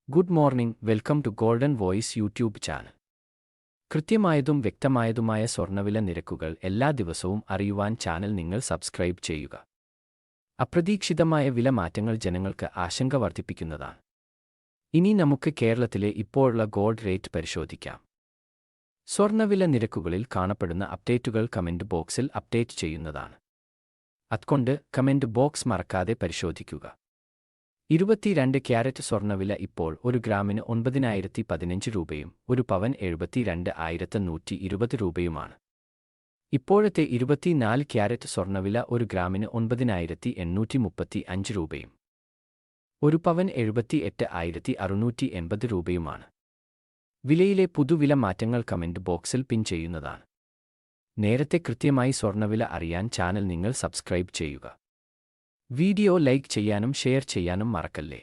Good morning, welcome to golden voice YouTube channel. കൃത്യമായതും വ്യക്തമായതുമായ സ്വർണ്ണവില നിരക്കുകൾ എല്ലാ ദിവസവും അറിയുവാൻ ചാനൽ നിങ്ങൾ സബ്സ്ക്രൈബ് ചെയ്യുക. അപ്രതീക്ഷിതമായ വില മാറ്റങ്ങൾ ജനങ്ങൾക്ക് ആശങ്ക വർദ്ധിപ്പിക്കുന്നതാണ്. ഇനി നമുക്ക് കേരളത്തിലെ ഇപ്പോഴുള്ള ഗോൾഡ് റേറ്റ് പരിശോധിക്കാം. സ്വർണ്ണവില നിരക്കുകളിൽ കാണപ്പെടുന്ന അപ്ഡേറ്റുകൾ കമന്റ് ബോക്സിൽ അപ്ഡേറ്റ് ചെയ്യുന്നതാണ്. അതുകൊണ്ട് കമന്റ് ബോക്സ് മറക്കാതെ പരിശോധിക്കുക. 22 ക്യാരറ്റ് സ്വർണ്ണവില ഇപ്പോൾ 1 ഗ്രാമിന് 9,015 രൂപയും 1 പവൻ 72,120 രൂപയുമാണ്. ഇപ്പോഴത്തെ 24 ക്യാരറ്റ് സ്വർണ്ണവില 1 ഗ്രാമിന് 9,835 രൂപയും 1 പവൻ 78,680 രൂപയുമാണ്. വിലയിലെ പുതുവില മാറ്റങ്ങൾ കമന്റ് ബോക്സിൽ പിൻ ചെയ്യുന്നതാണ്. നേരത്തെ കൃത്യമായി സ്വർണ്ണവില അറിയാൻ ചാനൽ നിങ്ങൾ സബ്സ്ക്രൈബ് ചെയ്യുക. വീഡിയോ ലൈക്ക് ചെയ്യാനും ഷെയർ ചെയ്യാനും മറക്കല്ലേ.